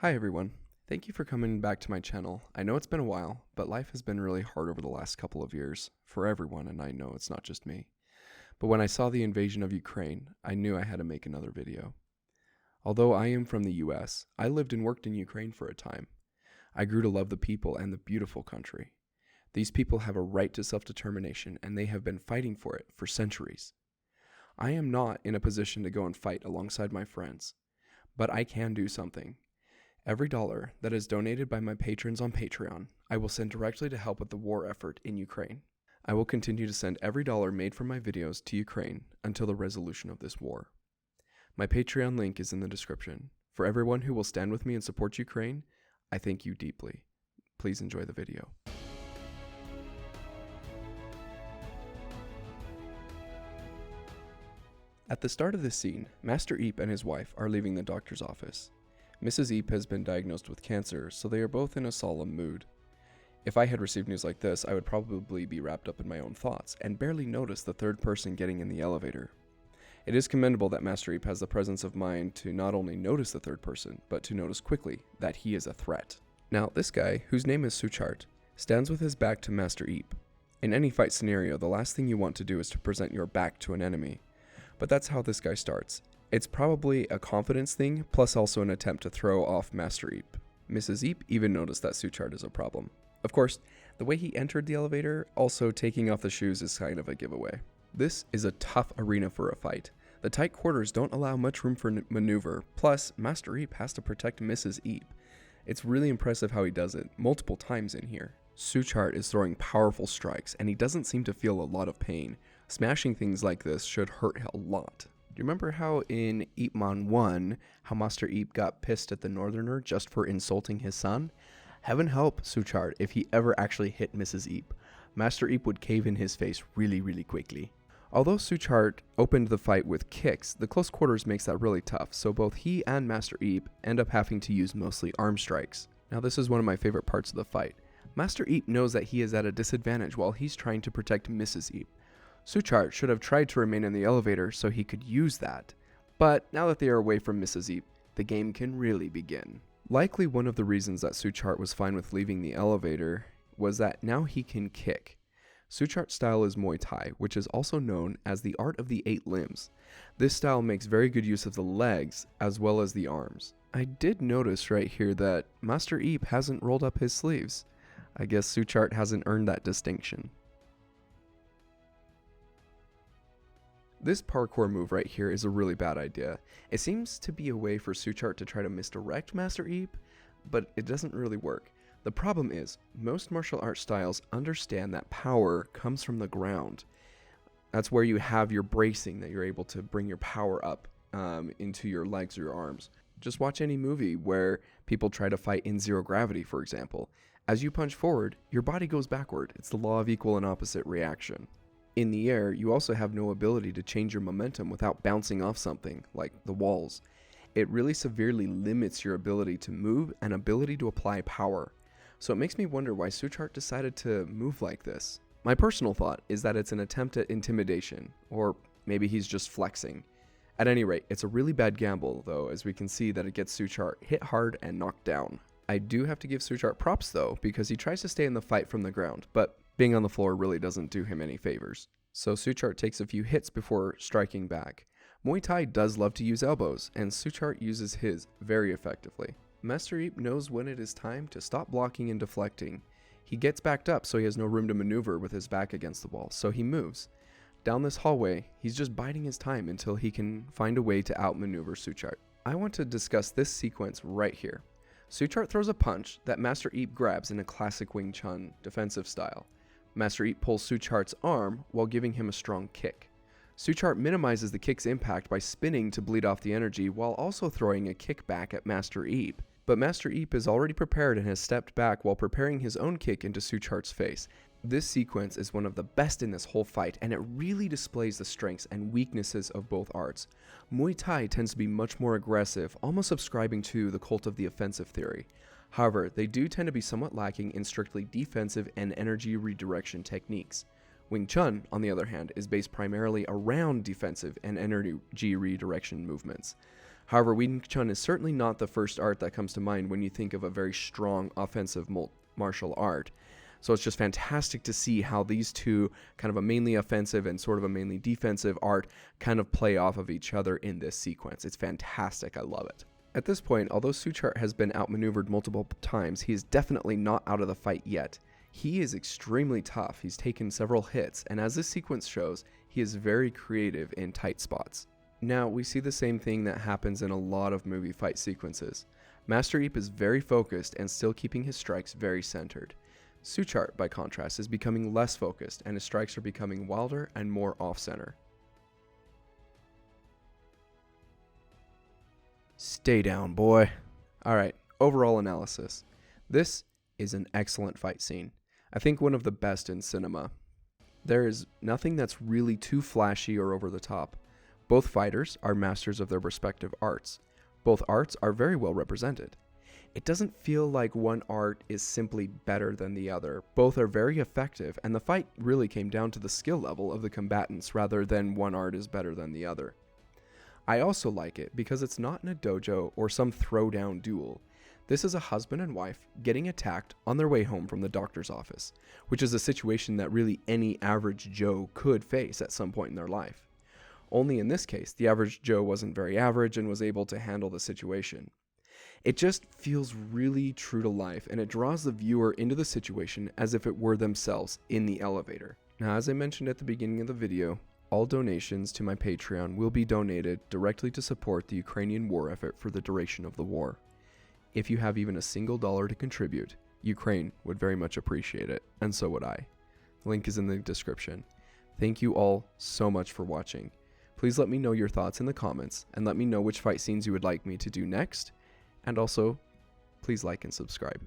Hi everyone. Thank you for coming back to my channel. I know it's been a while, but life has been really hard over the last couple of years for everyone, and I know it's not just me. But when I saw the invasion of Ukraine, I knew I had to make another video. Although I am from the US, I lived and worked in Ukraine for a time. I grew to love the people and the beautiful country. These people have a right to self-determination, and they have been fighting for it for centuries. I am not in a position to go and fight alongside my friends, but I can do something. Every dollar that is donated by my patrons on Patreon, I will send directly to help with the war effort in Ukraine. I will continue to send every dollar made from my videos to Ukraine until the resolution of this war. My Patreon link is in the description. For everyone who will stand with me and support Ukraine, I thank you deeply. Please enjoy the video. At the start of this scene, Master Eep and his wife are leaving the doctor's office. Mrs. Eep has been diagnosed with cancer, so they are both in a solemn mood. If I had received news like this, I would probably be wrapped up in my own thoughts and barely notice the third person getting in the elevator. It is commendable that Master Eep has the presence of mind to not only notice the third person, but to notice quickly that he is a threat. Now, this guy, whose name is Suchart, stands with his back to Master Eep. In any fight scenario, the last thing you want to do is to present your back to an enemy. But that's how this guy starts. It's probably a confidence thing, plus also an attempt to throw off Master Eep. Mrs. Eep even noticed that Suchart is a problem. Of course, the way he entered the elevator, also taking off the shoes, is kind of a giveaway. This is a tough arena for a fight. The tight quarters don't allow much room for maneuver, plus Master Eep has to protect Mrs. Eep. It's really impressive how he does it, multiple times in here. Suchart is throwing powerful strikes, and he doesn't seem to feel a lot of pain. Smashing things like this should hurt a lot. Do you remember how in Ip Man 1, how Master Eep got pissed at the Northerner just for insulting his son? Heaven help Suchart if he ever actually hit Mrs. Eep. Master Eep would cave in his face really quickly. Although Suchart opened the fight with kicks, the close quarters makes that really tough, so both he and Master Eep end up having to use mostly arm strikes. Now this is one of my favorite parts of the fight. Master Eep knows that he is at a disadvantage while he's trying to protect Mrs. Eep. Suchart should have tried to remain in the elevator so he could use that, but now that they are away from Mrs. Eep, the game can really begin. Likely one of the reasons that Suchart was fine with leaving the elevator was that now he can kick. Suchart's style is Muay Thai, which is also known as the art of the 8 limbs. This style makes very good use of the legs as well as the arms. I did notice right here that Master Eep hasn't rolled up his sleeves. I guess Suchart hasn't earned that distinction. This parkour move right here is a really bad idea. It seems to be a way for Suchart to try to misdirect Master Eep, but it doesn't really work. The problem is, most martial arts styles understand that power comes from the ground. That's where you have your bracing, that you're able to bring your power up into your legs or your arms. Just watch any movie where people try to fight in zero gravity, for example. As you punch forward, your body goes backward. It's the law of equal and opposite reaction. In the air, you also have no ability to change your momentum without bouncing off something, like the walls. It really severely limits your ability to move and ability to apply power. So it makes me wonder why Suchart decided to move like this. My personal thought is that it's an attempt at intimidation, or maybe he's just flexing. At any rate, it's a really bad gamble, though, as we can see that it gets Suchart hit hard and knocked down. I do have to give Suchart props, though, because he tries to stay in the fight from the ground, but being on the floor really doesn't do him any favors. So Suchart takes a few hits before striking back. Muay Thai does love to use elbows, and Suchart uses his very effectively. Master Eep knows when it is time to stop blocking and deflecting. He gets backed up so he has no room to maneuver with his back against the wall, so he moves. Down this hallway, he's just biding his time until he can find a way to outmaneuver Suchart. I want to discuss this sequence right here. Suchart throws a punch that Master Eep grabs in a classic Wing Chun defensive style. Master Eep pulls Suchart's arm while giving him a strong kick. Suchart minimizes the kick's impact by spinning to bleed off the energy while also throwing a kick back at Master Eep. But Master Eep is already prepared and has stepped back while preparing his own kick into Suchart's face. This sequence is one of the best in this whole fight, and it really displays the strengths and weaknesses of both arts. Muay Thai tends to be much more aggressive, almost subscribing to the cult of the offensive theory. However, they do tend to be somewhat lacking in strictly defensive and energy redirection techniques. Wing Chun, on the other hand, is based primarily around defensive and energy redirection movements. However, Wing Chun is certainly not the first art that comes to mind when you think of a very strong offensive martial art. So it's just fantastic to see how these two, kind of a mainly offensive and sort of a mainly defensive art, kind of play off of each other in this sequence. It's fantastic. I love it. At this point, although Suchart has been outmaneuvered multiple times, he is definitely not out of the fight yet. He is extremely tough. He's taken several hits, and as this sequence shows, he is very creative in tight spots. Now, we see the same thing that happens in a lot of movie fight sequences. Master Ip is very focused and still keeping his strikes very centered. Suchart, by contrast, is becoming less focused, and his strikes are becoming wilder and more off-center. Stay down, boy. Alright, overall analysis. This is an excellent fight scene. I think one of the best in cinema. There is nothing that's really too flashy or over the top. Both fighters are masters of their respective arts. Both arts are very well represented. It doesn't feel like one art is simply better than the other. Both are very effective, and the fight really came down to the skill level of the combatants rather than one art is better than the other. I also like it because it's not in a dojo or some throwdown duel. This is a husband and wife getting attacked on their way home from the doctor's office, which is a situation that really any average Joe could face at some point in their life. Only in this case, the average Joe wasn't very average and was able to handle the situation. It just feels really true to life, and it draws the viewer into the situation as if it were themselves in the elevator. Now, as I mentioned at the beginning of the video, all donations to my Patreon will be donated directly to support the Ukrainian war effort for the duration of the war. If you have even a single dollar to contribute, Ukraine would very much appreciate it, and so would I. The link is in the description. Thank you all so much for watching. Please let me know your thoughts in the comments, and let me know which fight scenes you would like me to do next. And also, please like and subscribe.